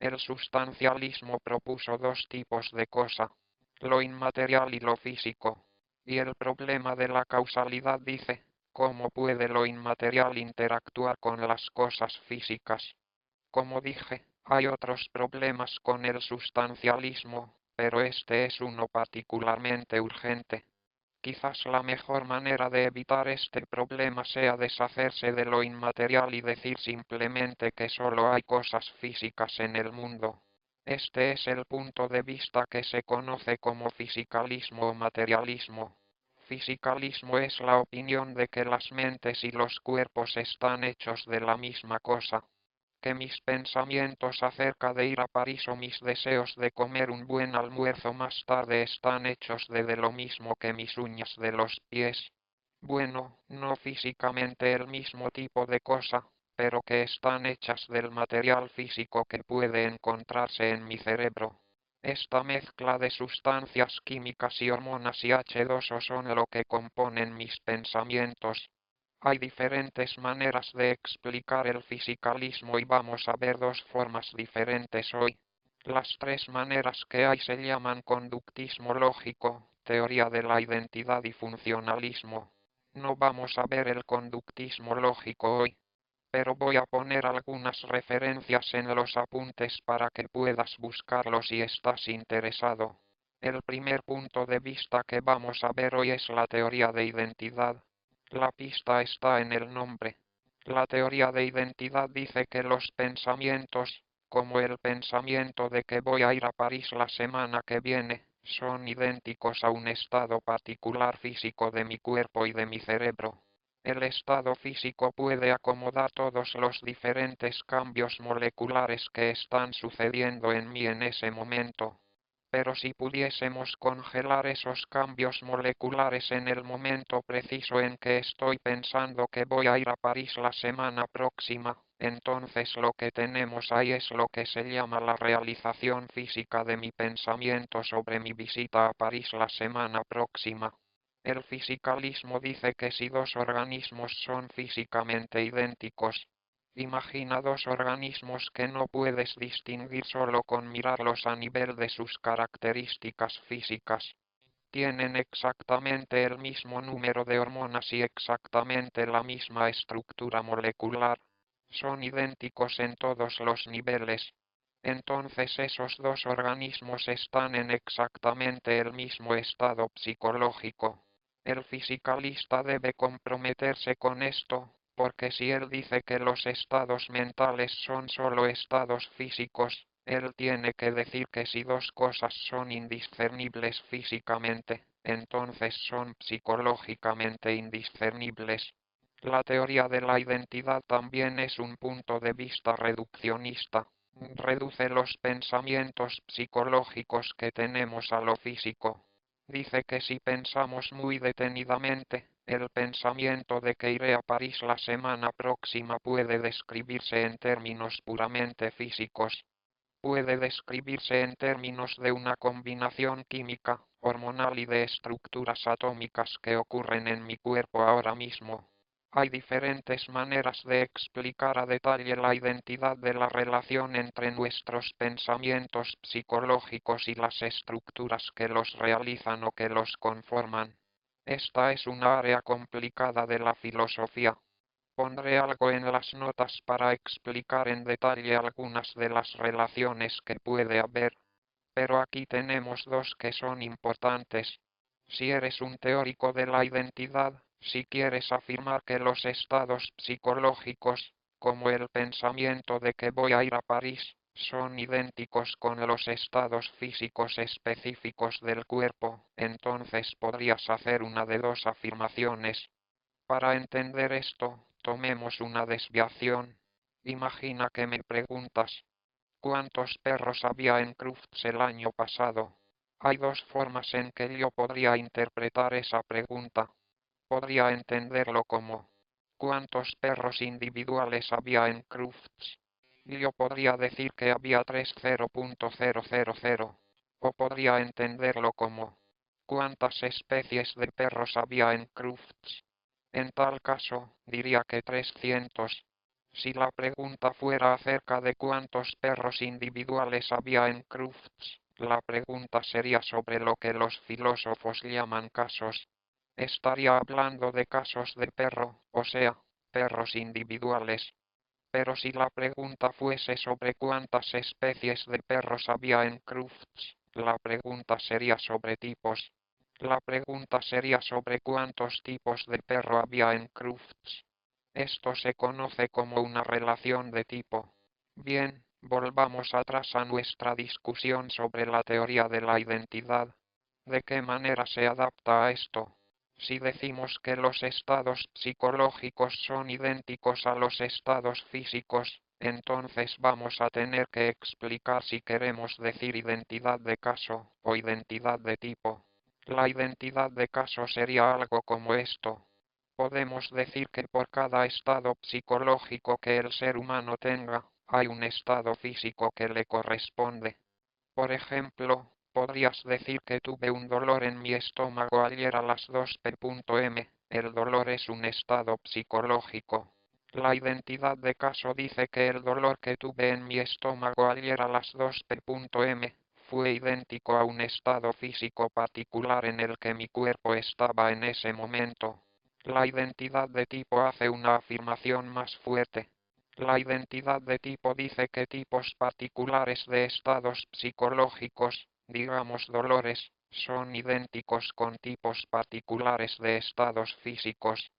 El sustancialismo propuso dos tipos de cosa, lo inmaterial y lo físico. Y el problema de la causalidad dice, ¿cómo puede lo inmaterial interactuar con las cosas físicas? Como dije, hay otros problemas con el sustancialismo, pero este es uno particularmente urgente. Quizás la mejor manera de evitar este problema sea deshacerse de lo inmaterial y decir simplemente que solo hay cosas físicas en el mundo. Este es el punto de vista que se conoce como fisicalismo o materialismo. Fisicalismo es la opinión de que las mentes y los cuerpos están hechos de la misma cosa, que mis pensamientos acerca de ir a París o mis deseos de comer un buen almuerzo más tarde están hechos de lo mismo que mis uñas de los pies. Bueno, no físicamente el mismo tipo de cosa, pero que están hechas del material físico que puede encontrarse en mi cerebro. Esta mezcla de sustancias químicas y hormonas y H2O son lo que componen mis pensamientos. Hay diferentes maneras de explicar el fisicalismo y vamos a ver dos formas diferentes hoy. Las tres maneras que hay se llaman conductismo lógico, teoría de la identidad y funcionalismo. No vamos a ver el conductismo lógico hoy, pero voy a poner algunas referencias en los apuntes para que puedas buscarlos si estás interesado. El primer punto de vista que vamos a ver hoy es la teoría de identidad. La pista está en el nombre. La teoría de identidad dice que los pensamientos, como el pensamiento de que voy a ir a París la semana que viene, son idénticos a un estado particular físico de mi cuerpo y de mi cerebro. El estado físico puede acomodar todos los diferentes cambios moleculares que están sucediendo en mí en ese momento. Pero si pudiésemos congelar esos cambios moleculares en el momento preciso en que estoy pensando que voy a ir a París la semana próxima, entonces lo que tenemos ahí es lo que se llama la realización física de mi pensamiento sobre mi visita a París la semana próxima. El fisicalismo dice que si dos organismos son físicamente idénticos, imagina dos organismos que no puedes distinguir solo con mirarlos a nivel de sus características físicas. Tienen exactamente el mismo número de hormonas y exactamente la misma estructura molecular. Son idénticos en todos los niveles. Entonces esos dos organismos están en exactamente el mismo estado psicológico. El fisicalista debe comprometerse con esto, porque si él dice que los estados mentales son solo estados físicos, él tiene que decir que si dos cosas son indiscernibles físicamente, entonces son psicológicamente indiscernibles. La teoría de la identidad también es un punto de vista reduccionista. Reduce los pensamientos psicológicos que tenemos a lo físico. Dice que si pensamos muy detenidamente, el pensamiento de que iré a París la semana próxima puede describirse en términos puramente físicos. Puede describirse en términos de una combinación química, hormonal y de estructuras atómicas que ocurren en mi cuerpo ahora mismo. Hay diferentes maneras de explicar a detalle la identidad de la relación entre nuestros pensamientos psicológicos y las estructuras que los realizan o que los conforman. Esta es una área complicada de la filosofía. Pondré algo en las notas para explicar en detalle algunas de las relaciones que puede haber, pero aquí tenemos dos que son importantes. Si eres un teórico de la identidad, si quieres afirmar que los estados psicológicos, como el pensamiento de que voy a ir a París, son idénticos con los estados físicos específicos del cuerpo, entonces podrías hacer una de dos afirmaciones. Para entender esto, tomemos una desviación. Imagina que me preguntas, ¿cuántos perros había en Crufts el año pasado? Hay dos formas en que yo podría interpretar esa pregunta. Podría entenderlo como, ¿cuántos perros individuales había en Crufts? Yo podría decir que había 30.000. O podría entenderlo como, ¿cuántas especies de perros había en Crufts? En tal caso, diría que 300. Si la pregunta fuera acerca de cuántos perros individuales había en Crufts, la pregunta sería sobre lo que los filósofos llaman casos. Estaría hablando de casos de perro, o sea, perros individuales. Pero si la pregunta fuese sobre cuántas especies de perros había en Crufts, la pregunta sería sobre tipos. La pregunta sería sobre cuántos tipos de perro había en Crufts. Esto se conoce como una relación de tipo. Bien, volvamos atrás a nuestra discusión sobre la teoría de la identidad. ¿De qué manera se adapta a esto? Si decimos que los estados psicológicos son idénticos a los estados físicos, entonces vamos a tener que explicar si queremos decir identidad de caso o identidad de tipo. La identidad de caso sería algo como esto. Podemos decir que por cada estado psicológico que el ser humano tenga, hay un estado físico que le corresponde. Por ejemplo, podrías decir que tuve un dolor en mi estómago ayer a las 2 p.m. El dolor es un estado psicológico. La identidad de caso dice que el dolor que tuve en mi estómago ayer a las 2 p.m. fue idéntico a un estado físico particular en el que mi cuerpo estaba en ese momento. La identidad de tipo hace una afirmación más fuerte. La identidad de tipo dice que tipos particulares de estados psicológicos, digamos dolores, son idénticos con tipos particulares de estados físicos.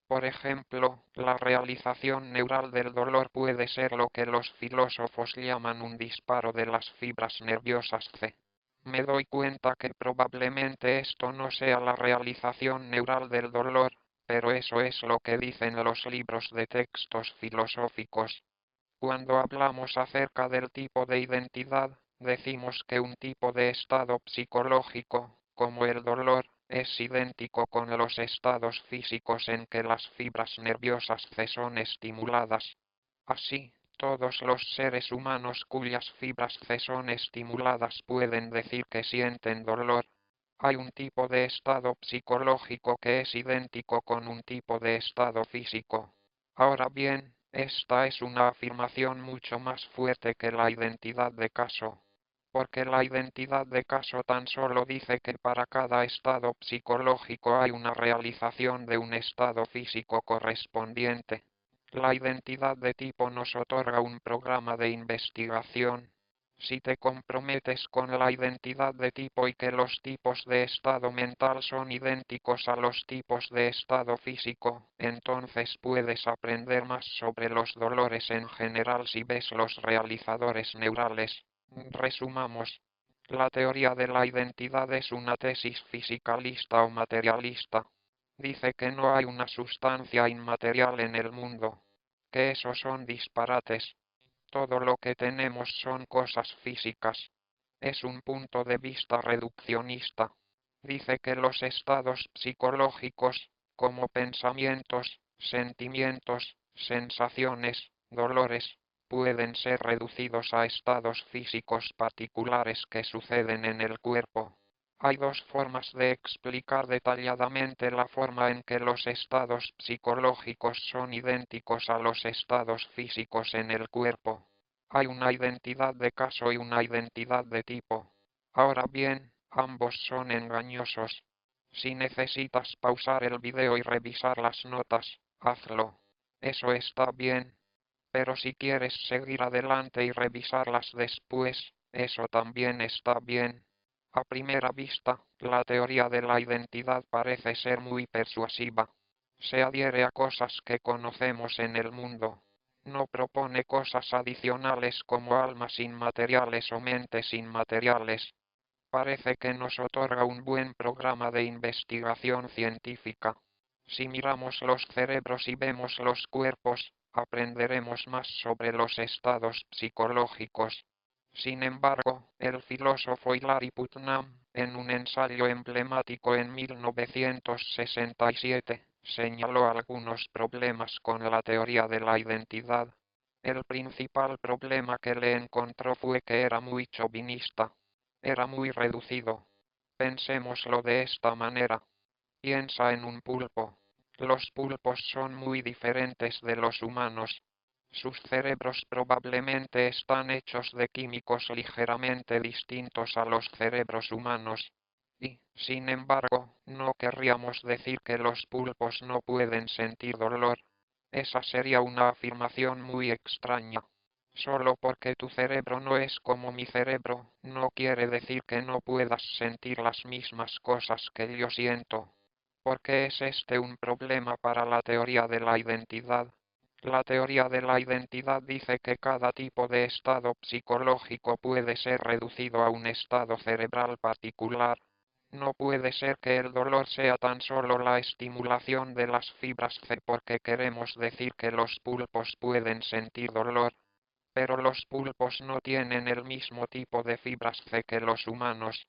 Por ejemplo, la realización neural del dolor puede ser lo que los filósofos llaman un disparo de las fibras nerviosas C. Me doy cuenta que probablemente esto no sea la realización neural del dolor, pero eso es lo que dicen los libros de textos filosóficos. Cuando hablamos acerca del tipo de identidad, decimos que un tipo de estado psicológico, como el dolor, es idéntico con los estados físicos en que las fibras nerviosas C son estimuladas. Así, todos los seres humanos cuyas fibras C son estimuladas pueden decir que sienten dolor. Hay un tipo de estado psicológico que es idéntico con un tipo de estado físico. Ahora bien, esta es una afirmación mucho más fuerte que la identidad de caso, porque la identidad de caso tan solo dice que para cada estado psicológico hay una realización de un estado físico correspondiente. La identidad de tipo nos otorga un programa de investigación. Si te comprometes con la identidad de tipo y que los tipos de estado mental son idénticos a los tipos de estado físico, entonces puedes aprender más sobre los dolores en general si ves los realizadores neurales. Resumamos. La teoría de la identidad es una tesis fisicalista o materialista. Dice que no hay una sustancia inmaterial en el mundo, que esos son disparates. Todo lo que tenemos son cosas físicas. Es un punto de vista reduccionista. Dice que los estados psicológicos, como pensamientos, sentimientos, sensaciones, dolores, pueden ser reducidos a estados físicos particulares que suceden en el cuerpo. Hay dos formas de explicar detalladamente la forma en que los estados psicológicos son idénticos a los estados físicos en el cuerpo. Hay una identidad de caso y una identidad de tipo. Ahora bien, ambos son engañosos. Si necesitas pausar el video y revisar las notas, hazlo. Eso está bien. Pero si quieres seguir adelante y revisarlas después, eso también está bien. A primera vista, la teoría de la identidad parece ser muy persuasiva. Se adhiere a cosas que conocemos en el mundo. No propone cosas adicionales como almas inmateriales o mentes inmateriales. Parece que nos otorga un buen programa de investigación científica. Si miramos los cerebros y vemos los cuerpos, aprenderemos más sobre los estados psicológicos. Sin embargo, el filósofo Hilary Putnam, en un ensayo emblemático en 1967, señaló algunos problemas con la teoría de la identidad. El principal problema que le encontró fue que era muy chauvinista. Era muy reducido. Pensémoslo de esta manera. Piensa en un pulpo. Los pulpos son muy diferentes de los humanos. Sus cerebros probablemente están hechos de químicos ligeramente distintos a los cerebros humanos. Y, sin embargo, no querríamos decir que los pulpos no pueden sentir dolor. Esa sería una afirmación muy extraña. Solo porque tu cerebro no es como mi cerebro, no quiere decir que no puedas sentir las mismas cosas que yo siento. ¿Por qué es este un problema para la teoría de la identidad? La teoría de la identidad dice que cada tipo de estado psicológico puede ser reducido a un estado cerebral particular. No puede ser que el dolor sea tan solo la estimulación de las fibras C porque queremos decir que los pulpos pueden sentir dolor, pero los pulpos no tienen el mismo tipo de fibras C que los humanos.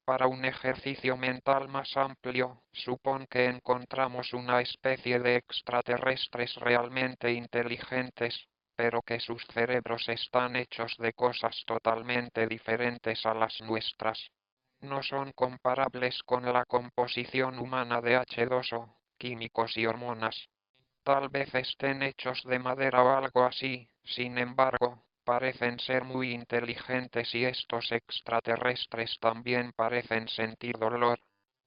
Para un ejercicio mental más amplio, supón que encontramos una especie de extraterrestres realmente inteligentes, pero que sus cerebros están hechos de cosas totalmente diferentes a las nuestras. No son comparables con la composición humana de H2O, químicos y hormonas. Tal vez estén hechos de madera o algo así, sin embargo, parecen ser muy inteligentes y estos extraterrestres también parecen sentir dolor.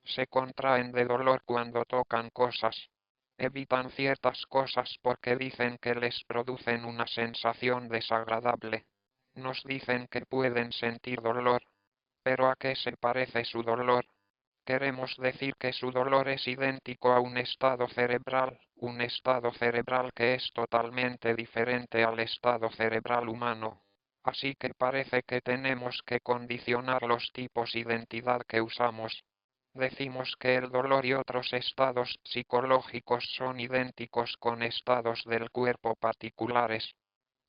Se contraen de dolor cuando tocan cosas. Evitan ciertas cosas porque dicen que les producen una sensación desagradable. Nos dicen que pueden sentir dolor. ¿Pero a qué se parece su dolor? Queremos decir que su dolor es idéntico a un estado cerebral que es totalmente diferente al estado cerebral humano. Así que parece que tenemos que condicionar los tipos de identidad que usamos. Decimos que el dolor y otros estados psicológicos son idénticos con estados del cuerpo particulares,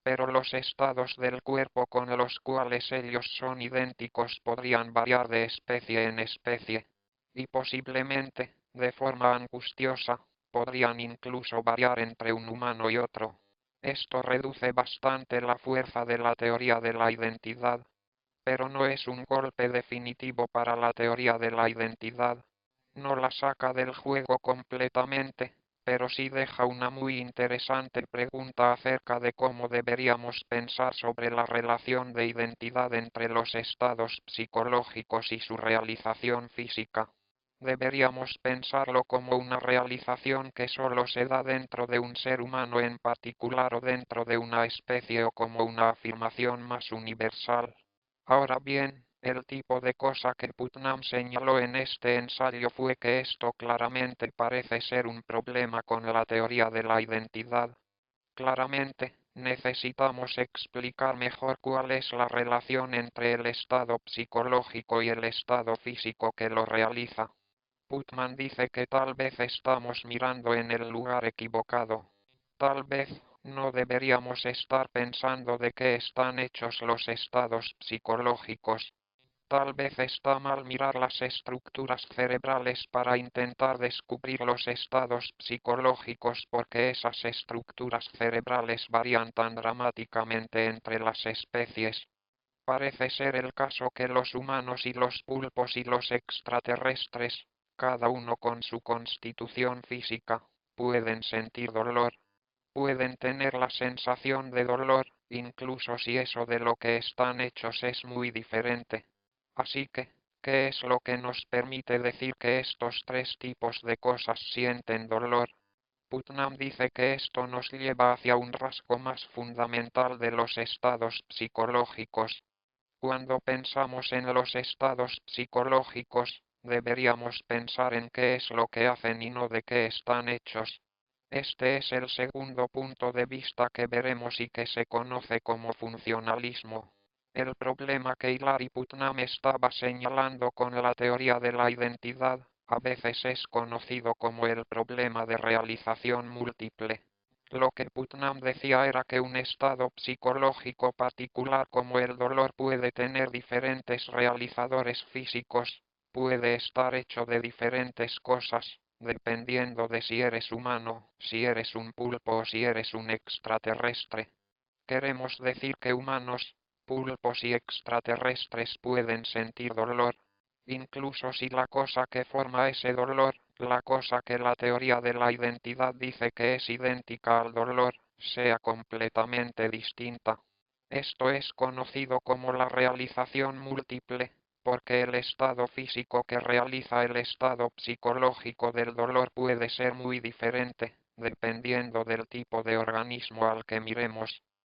pero los estados del cuerpo con los cuales ellos son idénticos podrían variar de especie en especie, y posiblemente, de forma angustiosa, podrían incluso variar entre un humano y otro. Esto reduce bastante la fuerza de la teoría de la identidad, pero no es un golpe definitivo para la teoría de la identidad. No la saca del juego completamente, pero sí deja una muy interesante pregunta acerca de cómo deberíamos pensar sobre la relación de identidad entre los estados psicológicos y su realización física. Deberíamos pensarlo como una realización que solo se da dentro de un ser humano en particular o dentro de una especie o como una afirmación más universal. Ahora bien, el tipo de cosa que Putnam señaló en este ensayo fue que esto claramente parece ser un problema con la teoría de la identidad. Claramente, necesitamos explicar mejor cuál es la relación entre el estado psicológico y el estado físico que lo realiza. Putnam dice que tal vez estamos mirando en el lugar equivocado. Tal vez no deberíamos estar pensando de qué están hechos los estados psicológicos. Tal vez está mal mirar las estructuras cerebrales para intentar descubrir los estados psicológicos porque esas estructuras cerebrales varían tan dramáticamente entre las especies. Parece ser el caso que los humanos y los pulpos y los extraterrestres, cada uno con su constitución física, pueden sentir dolor, pueden tener la sensación de dolor, incluso si eso de lo que están hechos es muy diferente. Así que, ¿qué es lo que nos permite decir que estos tres tipos de cosas sienten dolor? Putnam dice que esto nos lleva hacia un rasgo más fundamental de los estados psicológicos. Cuando pensamos en los estados psicológicos, deberíamos pensar en qué es lo que hacen y no de qué están hechos. Este es el segundo punto de vista que veremos y que se conoce como funcionalismo. El problema que Hilary Putnam estaba señalando con la teoría de la identidad, a veces es conocido como el problema de realización múltiple. Lo que Putnam decía era que un estado psicológico particular como el dolor puede tener diferentes realizadores físicos, puede estar hecho de diferentes cosas, dependiendo de si eres humano, si eres un pulpo o si eres un extraterrestre. Queremos decir que humanos, pulpos y extraterrestres pueden sentir dolor, incluso si la cosa que forma ese dolor, la cosa que la teoría de la identidad dice que es idéntica al dolor, sea completamente distinta. Esto es conocido como la realización múltiple, porque el estado físico que realiza el estado psicológico del dolor puede ser muy diferente, dependiendo del tipo de organismo al que miremos.